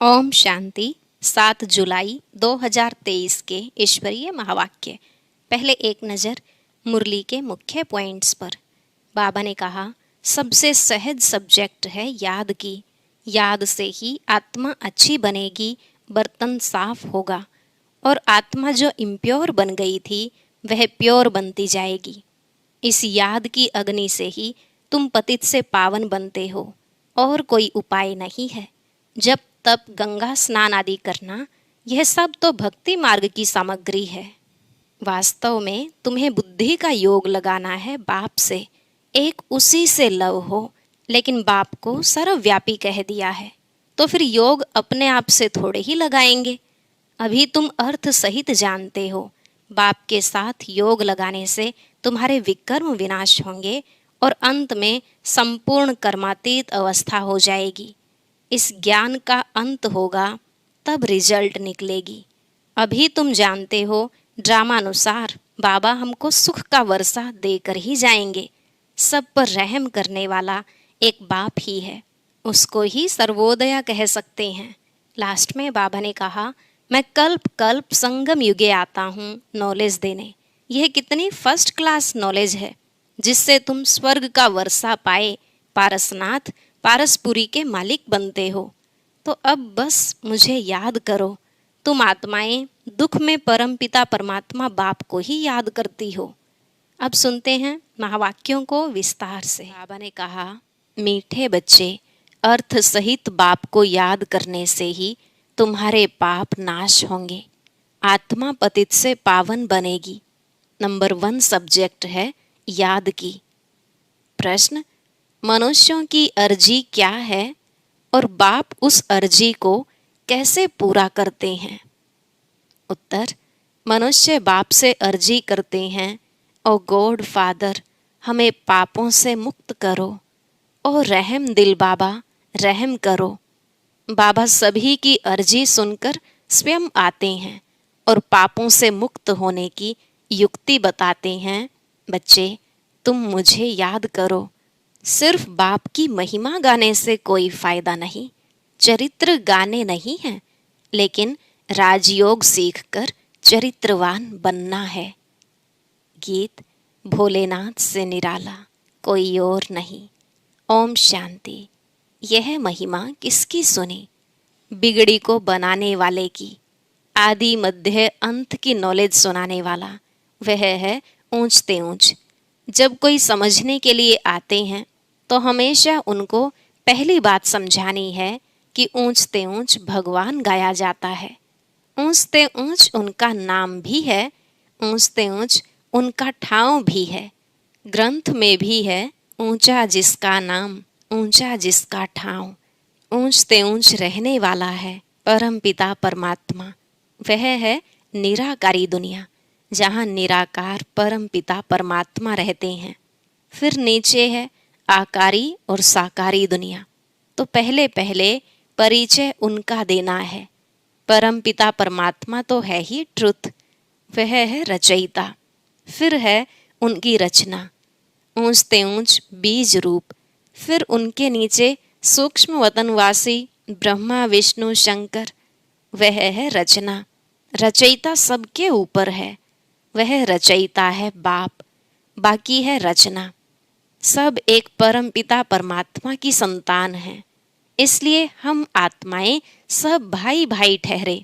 ओम शांति। 7 जुलाई 2023 के ईश्वरीय महावाक्य। पहले एक नज़र मुरली के मुख्य पॉइंट्स पर। बाबा ने कहा, सबसे सहज सब्जेक्ट है याद की। याद से ही आत्मा अच्छी बनेगी, बर्तन साफ होगा और आत्मा जो इम्प्योर बन गई थी वह प्योर बनती जाएगी। इस याद की अग्नि से ही तुम पतित से पावन बनते हो, और कोई उपाय नहीं है। जब तप गंगा स्नान आदि करना, यह सब तो भक्ति मार्ग की सामग्री है। वास्तव में तुम्हें बुद्धि का योग लगाना है बाप से। एक उसी से लव हो, लेकिन बाप को सर्वव्यापी कह दिया है, तो फिर योग अपने आप से थोड़े ही लगाएंगे। अभी तुम अर्थ सहित जानते हो, बाप के साथ योग लगाने से तुम्हारे विकर्म विनाश होंगे और अंत में संपूर्ण कर्मातीत अवस्था हो जाएगी। इस ज्ञान का अंत होगा, तब रिजल्ट निकलेगी। अभी तुम जानते हो, ड्रामानुसार बाबा हमको सुख का वर्षा देकर ही जाएंगे। सब पर रहम करने वाला एक बाप ही है, उसको ही सर्वोदया कह सकते हैं। लास्ट में बाबा ने कहा, मैं कल्प कल्प संगम युगे आता हूँ नॉलेज देने। यह कितनी फर्स्ट क्लास नॉलेज है, जिससे तुम स्वर्ग का वर्षा पाए पारसनाथ पारसपुरी के मालिक बनते हो। तो अब बस मुझे याद करो। तुम आत्माएं दुख में परमपिता परमात्मा बाप को ही याद करती हो। अब सुनते हैं महावाक्यों को विस्तार से। बाबा ने कहा, मीठे बच्चे, अर्थ सहित बाप को याद करने से ही तुम्हारे पाप नाश होंगे, आत्मा पतित से पावन बनेगी। नंबर 1 सब्जेक्ट है याद की। प्रश्न, मनुष्यों की अर्जी क्या है और बाप उस अर्जी को कैसे पूरा करते हैं? उत्तर, मनुष्य बाप से अर्जी करते हैं, ओ गॉड फादर, हमें पापों से मुक्त करो। ओ रहम दिल बाबा, रहम करो। बाबा सभी की अर्जी सुनकर स्वयं आते हैं और पापों से मुक्त होने की युक्ति बताते हैं। बच्चे, तुम मुझे याद करो। सिर्फ बाप की महिमा गाने से कोई फायदा नहीं, चरित्र गाने नहीं है, लेकिन राजयोग सीखकर चरित्रवान बनना है। गीत भोलेनाथ से निराला कोई और नहीं। ओम शांति। यह महिमा किसकी सुनी? बिगड़ी को बनाने वाले की। आदि मध्य अंत की नॉलेज सुनाने वाला वह है ऊंचते ऊंच। जब कोई समझने के लिए आते हैं तो हमेशा उनको पहली बात समझानी है कि ऊंचते ऊंच भगवान गाया जाता है। ऊंचते ऊंच उनका नाम भी है, ऊंचते ऊंच उनका ठाव भी है। ग्रंथ में भी है, ऊंचा जिसका नाम, ऊंचा जिसका ठाव। ऊंचते ऊंच रहने वाला है परम पिता परमात्मा। वह है निराकारी दुनिया, जहाँ निराकार परम पिता परमात्मा रहते हैं। फिर नीचे है आकारी और साकारी दुनिया। तो पहले पहले परिचय उनका देना है। परम पिता परमात्मा तो है ही ट्रुथ, वह है रचयिता। फिर है उनकी रचना, ऊंचते ऊंच बीज रूप। फिर उनके नीचे सूक्ष्म वतनवासी ब्रह्मा विष्णु शंकर, वह है रचना। रचयिता सबके ऊपर है, वह रचयिता है बाप, बाकी है रचना। सब एक परम पिता परमात्मा की संतान हैं, इसलिए हम आत्माएं सब भाई भाई ठहरे।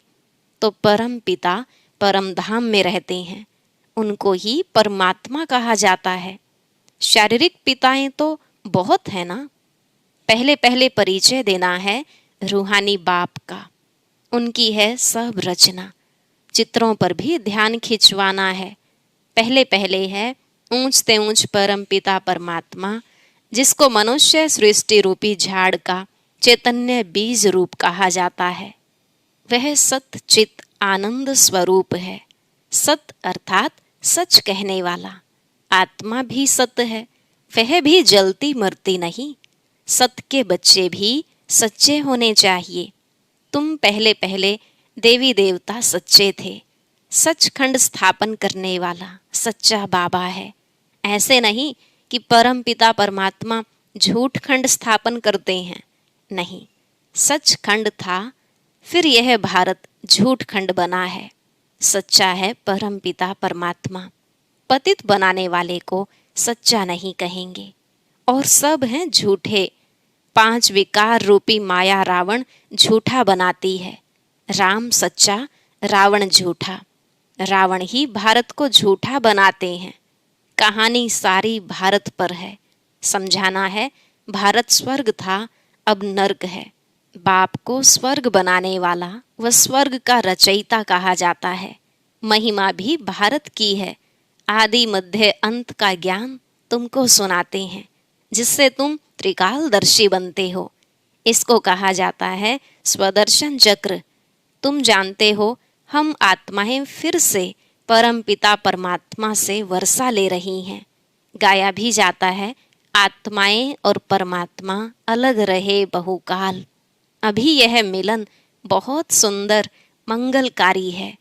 तो परम पिता परम धाम में रहते हैं, उनको ही परमात्मा कहा जाता है। शारीरिक पिताएं तो बहुत है ना। पहले पहले परिचय देना है रूहानी बाप का, उनकी है सब रचना। चित्रों पर भी ध्यान खिंचवाना है। पहले पहले है ऊंचते ऊंच परम पिता परमात्मा, जिसको मनुष्य सृष्टि रूपी झाड़ का चैतन्य बीज रूप कहा जाता है। वह सत चित आनंद स्वरूप है। सत अर्थात सच कहने वाला। आत्मा भी सत है, वह भी जलती मरती नहीं। सत के बच्चे भी सच्चे होने चाहिए। तुम पहले पहले देवी देवता सच्चे थे। सचखंड स्थापन करने वाला सच्चा बाबा है। ऐसे नहीं कि परम पिता परमात्मा झूठ खंड स्थापन करते हैं। नहीं, सचखंड था, फिर यह भारत झूठ खंड बना है। सच्चा है परमपिता परमात्मा। पतित बनाने वाले को सच्चा नहीं कहेंगे, और सब हैं झूठे। 5 विकार रूपी माया रावण झूठा बनाती है। राम सच्चा, रावण झूठा। रावण ही भारत को झूठा बनाते हैं। कहानी सारी भारत पर है। समझाना है भारत स्वर्ग था, अब नर्क है। बाप को स्वर्ग बनाने वाला व स्वर्ग का रचयिता कहा जाता है। महिमा भी भारत की है। आदि मध्य अंत का ज्ञान तुमको सुनाते हैं, जिससे तुम त्रिकालदर्शी बनते हो। इसको कहा जाता है स्वदर्शन चक्र। तुम जानते हो हम आत्माएं फिर से परम पिता परमात्मा से वर्षा ले रही हैं। गाया भी जाता है, आत्माएं और परमात्मा अलग रहे बहुकाल। अभी यह मिलन बहुत सुंदर मंगलकारी है।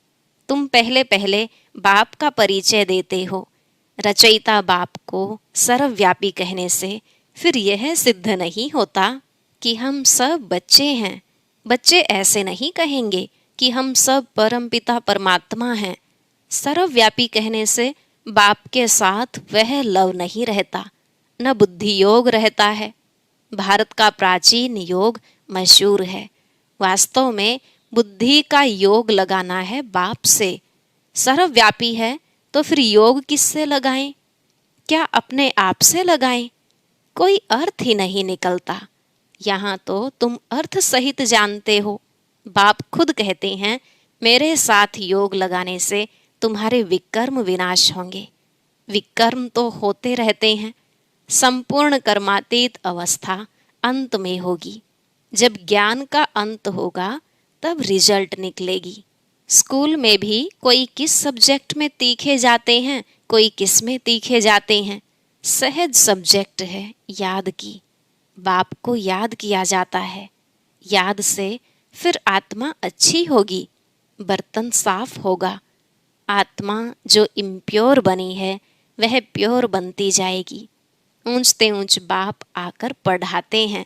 तुम पहले पहले बाप का परिचय देते हो। रचयिता बाप को सर्वव्यापी कहने से फिर यह सिद्ध नहीं होता कि हम सब बच्चे हैं। बच्चे ऐसे नहीं कहेंगे कि हम सब परमपिता परमात्मा हैं। सर्वव्यापी कहने से बाप के साथ वह लव नहीं रहता, न बुद्धि योग रहता है। भारत का प्राचीन योग मशहूर है। वास्तव में बुद्धि का योग लगाना है बाप से। सर्वव्यापी है तो फिर योग किससे लगाएं? क्या अपने आप से लगाएं? कोई अर्थ ही नहीं निकलता। यहाँ तो तुम अर्थ सहित जानते हो। बाप खुद कहते हैं, मेरे साथ योग लगाने से तुम्हारे विकर्म विनाश होंगे। विकर्म तो होते रहते हैं। संपूर्ण कर्मातीत अवस्था अंत में होगी। जब ज्ञान का अंत होगा तब रिजल्ट निकलेगी। स्कूल में भी कोई किस सब्जेक्ट में तीखे जाते हैं, कोई किस में तीखे जाते हैं। सहज सब्जेक्ट है याद की। बाप को याद किया जाता है। याद से फिर आत्मा अच्छी होगी, बर्तन साफ होगा। आत्मा जो इम्प्योर बनी है वह प्योर बनती जाएगी। ऊंचते ऊंच बाप आकर पढ़ाते हैं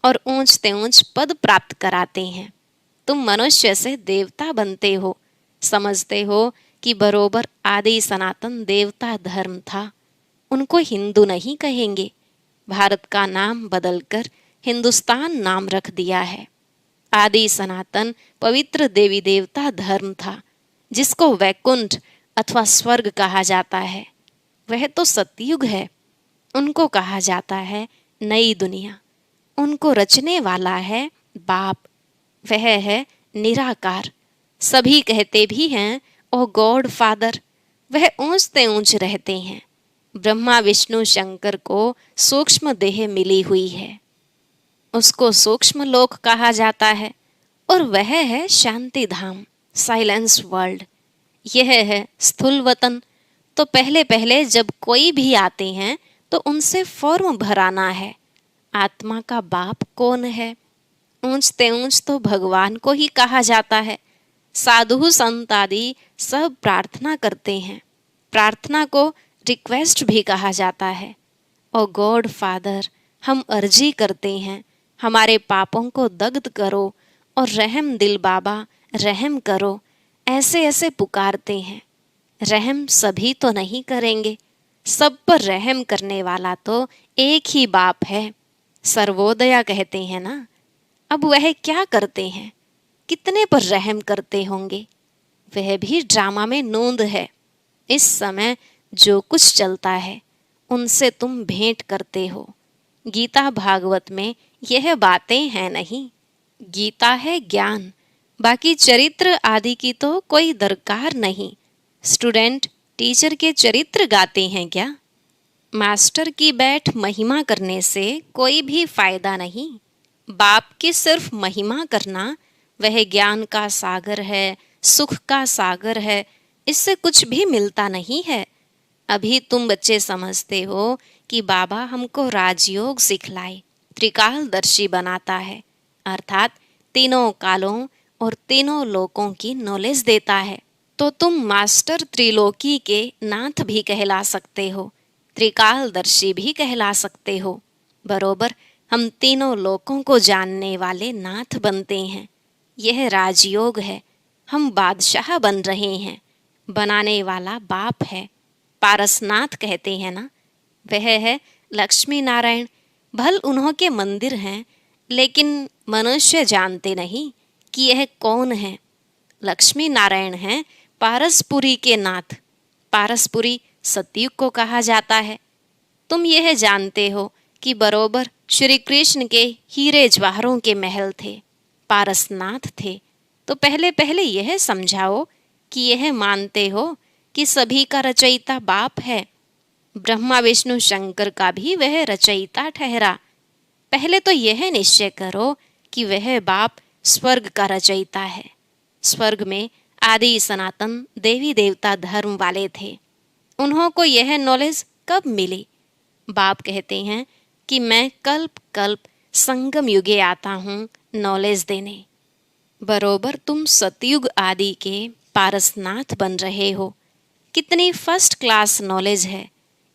और ऊंचते ऊंच पद प्राप्त कराते हैं। तुम मनुष्य से देवता बनते हो। समझते हो कि बरोबर आदि सनातन देवता धर्म था। उनको हिंदू नहीं कहेंगे। भारत का नाम बदलकर हिंदुस्तान नाम रख दिया है। आदि सनातन पवित्र देवी देवता धर्म था, जिसको वैकुंठ अथवा स्वर्ग कहा जाता है। वह तो सतयुग है। उनको कहा जाता है नई दुनिया। उनको रचने वाला है बाप। वह है निराकार। सभी कहते भी हैं ओ गॉड फादर। वह ऊंचते ऊंच रहते हैं। ब्रह्मा विष्णु शंकर को सूक्ष्म देह मिली हुई है। उसको सूक्ष्म लोक कहा जाता है, और वह है शांति धाम, साइलेंस वर्ल्ड। यह है स्थूल वतन। तो पहले पहले जब कोई भी आते हैं तो उनसे फॉर्म भराना है। आत्मा का बाप कौन है? ऊंचते ऊंच तो भगवान को ही कहा जाता है। साधु संत आदि सब प्रार्थना करते हैं। प्रार्थना को रिक्वेस्ट भी कहा जाता है। ओ गॉड फादर, हम अर्जी करते हैं, हमारे पापों को दग्ध करो और रहम दिल बाबा रहम करो। ऐसे ऐसे पुकारते हैं। रहम सभी तो नहीं करेंगे। सब पर रहम करने वाला तो एक ही बाप है। सर्वोदया कहते हैं ना। अब वह क्या करते हैं? कितने पर रहम करते होंगे? वह भी ड्रामा में नोंद है। इस समय जो कुछ चलता है उनसे तुम भेंट करते हो। गीता भागवत में यह बातें हैं नहीं। गीता है ज्ञान, बाकी चरित्र आदि की तो कोई दरकार नहीं। स्टूडेंट टीचर के चरित्र गाते हैं क्या? मास्टर की बैठ महिमा करने से कोई भी फायदा नहीं। बाप की सिर्फ महिमा करना, वह ज्ञान का सागर है, सुख का सागर है। इससे कुछ भी मिलता नहीं है। अभी तुम बच्चे समझते हो कि बाबा हमको राजयोग सिखलाए, त्रिकालदर्शी बनाता है, अर्थात तीनों कालों और तीनों लोकों की नॉलेज देता है। तो तुम मास्टर त्रिलोकी के नाथ भी कहला सकते हो, त्रिकालदर्शी भी कहला सकते हो। बरोबर हम तीनों लोकों को जानने वाले नाथ बनते हैं। यह राजयोग है, हम बादशाह बन रहे हैं। बनाने वाला बाप है, पारसनाथ कहते हैं ना, वह है लक्ष्मी नारायण। भल उन्हों के मंदिर हैं, लेकिन मनुष्य जानते नहीं कि यह कौन है। लक्ष्मी नारायण हैं पारसपुरी के नाथ। पारसपुरी सतयुग को कहा जाता है। तुम यह जानते हो कि बरोबर श्री कृष्ण के हीरे जवाहरों के महल थे, पारसनाथ थे। तो पहले पहले यह समझाओ कि यह मानते हो कि सभी का रचयिता बाप है। ब्रह्मा विष्णु शंकर का भी वह रचयिता ठहरा। पहले तो यह निश्चय करो कि वह बाप स्वर्ग का रचयिता है। स्वर्ग में आदि सनातन देवी देवता धर्म वाले थे। उन्हों को यह नॉलेज कब मिली? बाप कहते हैं कि मैं कल्प कल्प संगम युगे आता हूँ नॉलेज देने। बरोबर तुम सतयुग आदि के पारसनाथ बन रहे हो। कितनी फर्स्ट क्लास नॉलेज है।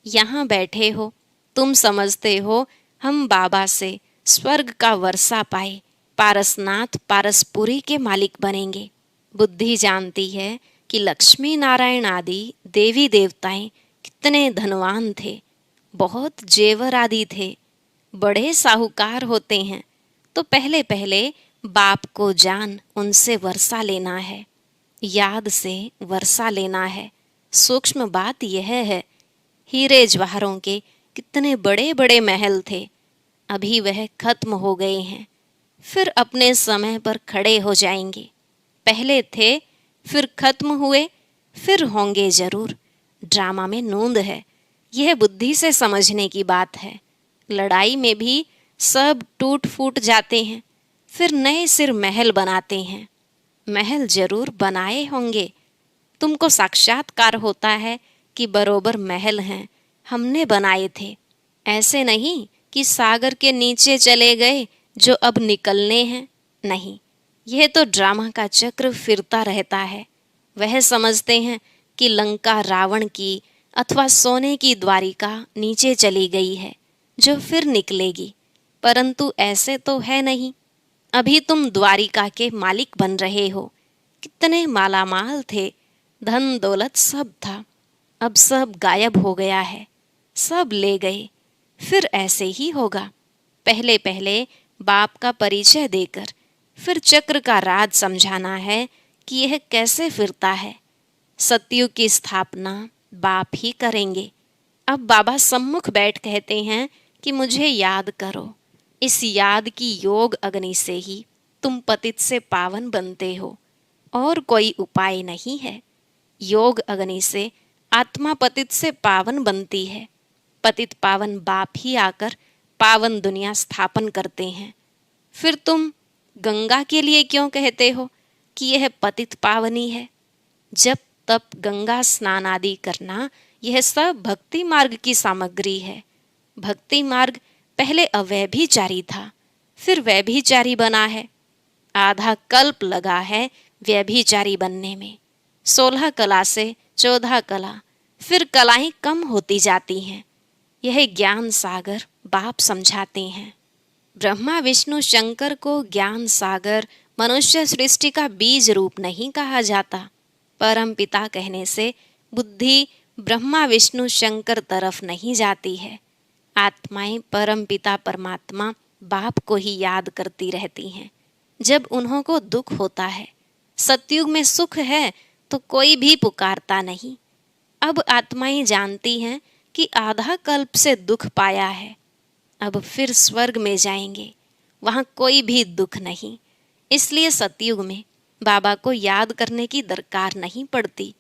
यहाँ बैठे हो, तुम समझते हो हम बाबा से स्वर्ग का वर्षा पाए, पारसनाथ पारसपुरी के मालिक बनेंगे। बुद्धि जानती है कि लक्ष्मी नारायण आदि देवी देवताएं कितने धनवान थे, बहुत जेवर आदि थे, बड़े साहूकार होते हैं। तो पहले पहले बाप को जान उनसे वर्षा लेना है, याद से वर्षा लेना है। सूक्ष्म बात यह है, हीरे जवाहरों के कितने बड़े बड़े महल थे, अभी वह खत्म हो गए हैं, फिर अपने समय पर खड़े हो जाएंगे। पहले थे, फिर खत्म हुए, फिर होंगे जरूर। ड्रामा में नूंद है, यह बुद्धि से समझने की बात है। लड़ाई में भी सब टूट फूट जाते हैं, फिर नए सिर महल बनाते हैं। महल जरूर बनाए होंगे। तुमको साक्षात्कार होता है कि बरोबर महल हैं, हमने बनाए थे। ऐसे नहीं कि सागर के नीचे चले गए जो अब निकलने हैं। नहीं, यह तो ड्रामा का चक्र फिरता रहता है। वह समझते हैं कि लंका रावण की अथवा सोने की द्वारिका नीचे चली गई है जो फिर निकलेगी, परंतु ऐसे तो है नहीं। अभी तुम द्वारिका के मालिक बन रहे हो। कितने मालामाल थे, धन दौलत सब था, अब सब गायब हो गया है, सब ले गए। फिर ऐसे ही होगा। पहले पहले बाप का परिचय देकर फिर चक्र का राज समझाना है कि यह कैसे फिरता है। सतयुग की स्थापना बाप ही करेंगे। अब बाबा सम्मुख बैठ कहते हैं कि मुझे याद करो। इस याद की योग अग्नि से ही तुम पतित से पावन बनते हो, और कोई उपाय नहीं है। योग अग्नि से आत्मा पतित से पावन बनती है। पतित पावन बाप ही आकर पावन दुनिया स्थापन करते हैं। फिर तुम गंगा के लिए क्यों कहते हो कि यह पतित पावनी है? जब तप गंगा स्नान आदि करना, यह सब भक्ति मार्ग की सामग्री है। भक्ति मार्ग पहले अव्यभिचारी था, फिर व्यभिचारी बना है। आधा कल्प लगा है व्यभिचारी बनने में। 16 कला से 14 कला, फिर कलाएं कम होती जाती हैं। यह ज्ञान सागर बाप समझाते हैं। ब्रह्मा विष्णु शंकर को ज्ञान सागर मनुष्य सृष्टि का बीज रूप नहीं कहा जाता। परम पिता कहने से बुद्धि ब्रह्मा विष्णु शंकर तरफ नहीं जाती है। आत्माएं परम पिता परमात्मा बाप को ही याद करती रहती हैं जब उन्हों को दुख होता है। सतयुग में सुख है तो कोई भी पुकारता नहीं। अब आत्माएं जानती हैं कि आधा कल्प से दुख पाया है, अब फिर स्वर्ग में जाएंगे, वहाँ कोई भी दुख नहीं। इसलिए सतयुग में बाबा को याद करने की दरकार नहीं पड़ती।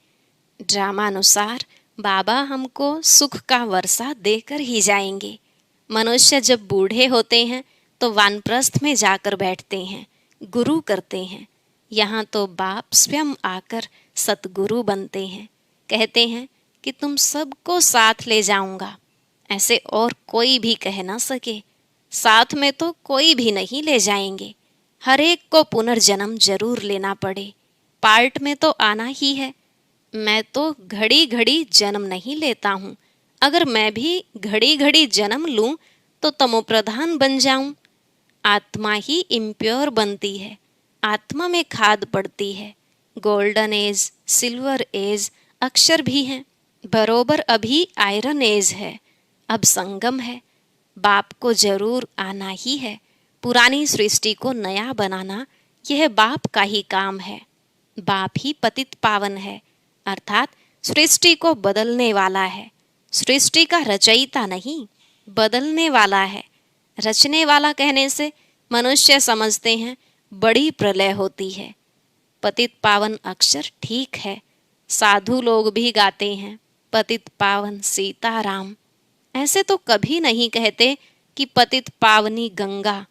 ड्रामानुसार बाबा हमको सुख का वर्षा देकर ही जाएंगे। मनुष्य जब बूढ़े होते हैं तो वानप्रस्थ में जाकर बैठते हैं, गुरु करते हैं। यहाँ तो बाप स्वयं आकर सतगुरु बनते हैं, कहते हैं कि तुम सबको साथ ले जाऊंगा। ऐसे और कोई भी कह ना सके। साथ में तो कोई भी नहीं ले जाएंगे, हर एक को पुनर्जन्म जरूर लेना पड़े। पार्ट में तो आना ही है। मैं तो घड़ी घड़ी जन्म नहीं लेता हूँ। अगर मैं भी घड़ी घड़ी जन्म लूँ तो तमोप्रधान बन जाऊं। आत्मा ही इम्प्योर बनती है, आत्मा में खाद पड़ती है। गोल्डन एज, सिल्वर एज अक्षर भी हैं, बरोबर अभी आयरन एज है। अब संगम है, बाप को जरूर आना ही है। पुरानी सृष्टि को नया बनाना यह बाप का ही काम है। बाप ही पतित पावन है, अर्थात सृष्टि को बदलने वाला है। सृष्टि का रचयिता नहीं, बदलने वाला है। रचने वाला कहने से मनुष्य समझते हैं बड़ी प्रलय होती है। पतित पावन अक्षर ठीक है, साधु लोग भी गाते हैं पतित पावन सीताराम। ऐसे तो कभी नहीं कहते कि पतित पावनी गंगा।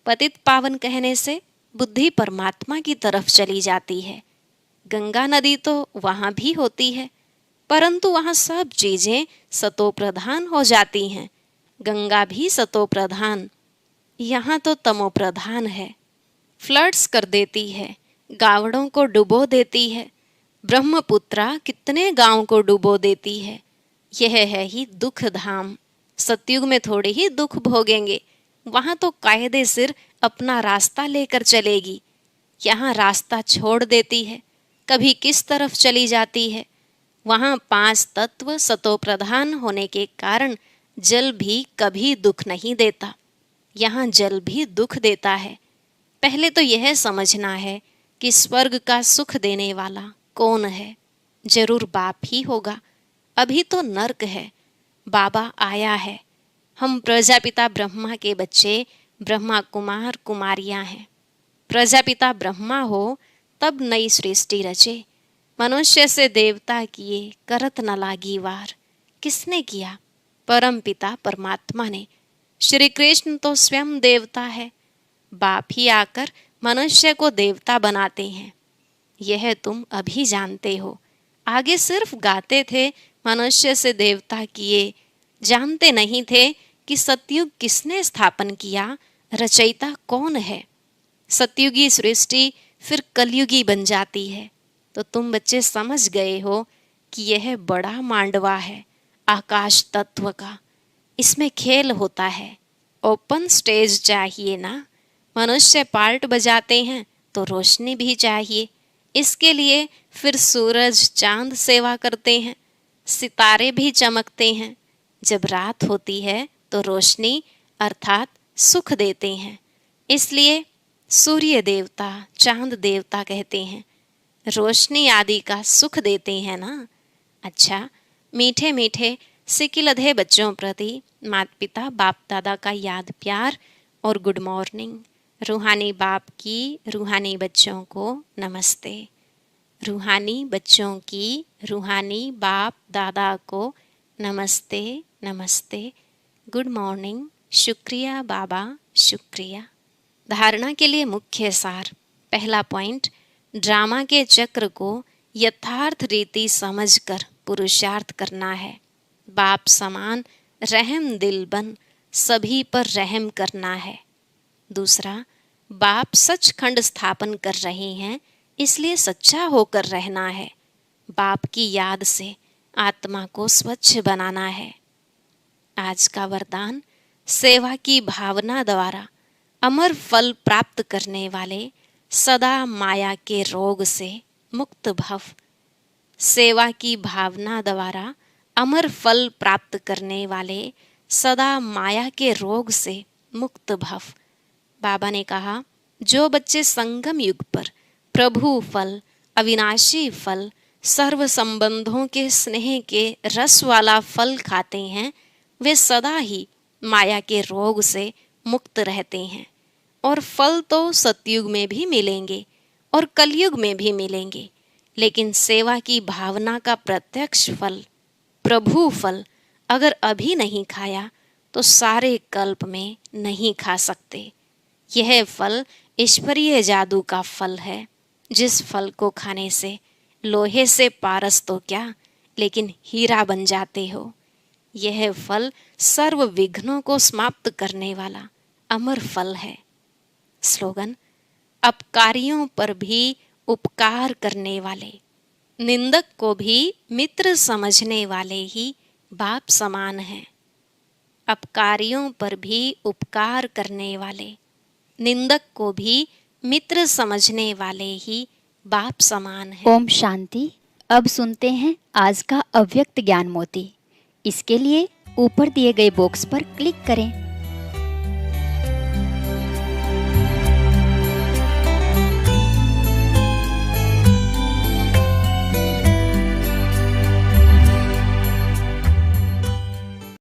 पतित पावन कहने से बुद्धि परमात्मा की तरफ चली जाती है। गंगा नदी तो वहां भी होती है, परंतु वहां सब चीजें सतो प्रधान हो जाती हैं। गंगा भी सतो प्रधान, यहाँ तो तमो प्रधान है। फ्लड्स कर देती है, गावड़ों को डुबो देती है। ब्रह्मपुत्रा कितने गांव को डुबो देती है। यह है ही दुख धाम। सतयुग में थोड़े ही दुख भोगेंगे, वहां तो कायदे सिर अपना रास्ता लेकर चलेगी। यहाँ रास्ता छोड़ देती है, कभी किस तरफ चली जाती है। वहां 5 तत्व सतो प्रधान होने के कारण जल भी कभी दुख नहीं देता। यहाँ जल भी दुख देता है। पहले तो यह समझना है कि स्वर्ग का सुख देने वाला कौन है। जरूर बाप ही होगा। अभी तो नर्क है, बाबा आया है। हम प्रजापिता ब्रह्मा के बच्चे, ब्रह्मा कुमार कुमारियां हैं। प्रजापिता ब्रह्मा हो तब नई सृष्टि रचे। मनुष्य से देवता किए, करत न लागी वार। किसने किया? परम पिता परमात्मा ने। श्री कृष्ण तो स्वयं देवता है। बाप ही आकर मनुष्य को देवता बनाते हैं। यह तुम अभी जानते हो। आगे सिर्फ गाते थे मनुष्य से देवता किए, जानते नहीं थे कि सतयुग किसने स्थापन किया, रचयिता कौन है। सतयुगी सृष्टि फिर कलयुगी बन जाती है। तो तुम बच्चे समझ गए हो कि यह बड़ा मांडवा है आकाश तत्व का। इसमें खेल होता है। ओपन स्टेज चाहिए ना। मनुष्य पार्ट बजाते हैं तो रोशनी भी चाहिए। इसके लिए फिर सूरज चांद सेवा करते हैं, सितारे भी चमकते हैं। जब रात होती है तो रोशनी अर्थात सुख देते हैं। इसलिए सूर्य देवता, चांद देवता कहते हैं। रोशनी आदि का सुख देते हैं ना। अच्छा, मीठे मीठे सिकिलधे बच्चों प्रति माता पिता बाप दादा का याद प्यार और गुड मॉर्निंग। रूहानी बाप की रूहानी बच्चों को नमस्ते। रूहानी बच्चों की रूहानी बाप दादा को नमस्ते नमस्ते, गुड मॉर्निंग, शुक्रिया बाबा, शुक्रिया। धारणा के लिए मुख्य सार। पहला पॉइंट, ड्रामा के चक्र को यथार्थ रीति समझकर पुरुषार्थ करना है। बाप समान रहम दिल बन सभी पर रहम करना है। दूसरा, बाप सचखंड स्थापन कर रहे हैं, इसलिए सच्चा होकर रहना है। बाप की याद से आत्मा को स्वच्छ बनाना है। आज का वरदान, सेवा की भावना द्वारा अमर फल प्राप्त करने वाले सदा माया के रोग से मुक्त भव। सेवा की भावना द्वारा अमर फल प्राप्त करने वाले सदा माया के रोग से मुक्त भव। बाबा ने कहा, जो बच्चे संगम युग पर प्रभु फल, अविनाशी फल, सर्व संबंधों के स्नेह के रस वाला फल खाते हैं, वे सदा ही माया के रोग से मुक्त रहते हैं। और फल तो सतयुग में भी मिलेंगे और कलयुग में भी मिलेंगे, लेकिन सेवा की भावना का प्रत्यक्ष फल, प्रभु फल, अगर अभी नहीं खाया तो सारे कल्प में नहीं खा सकते। यह फल ईश्वरीय जादू का फल है, जिस फल को खाने से लोहे से पारस तो क्या, लेकिन हीरा बन जाते हो। यह फल सर्व विघ्नों को समाप्त करने वाला अमर फल है। स्लोगन, अपकारियों पर भी उपकार करने वाले, निंदक को भी मित्र समझने वाले ही बाप समान हैं। अपकारियों पर भी उपकार करने वाले, निंदक को भी मित्र समझने वाले ही बाप समान है। ओम शांति। अब सुनते हैं आज का अव्यक्त ज्ञान मोती। इसके लिए ऊपर दिए गए बॉक्स पर क्लिक करें।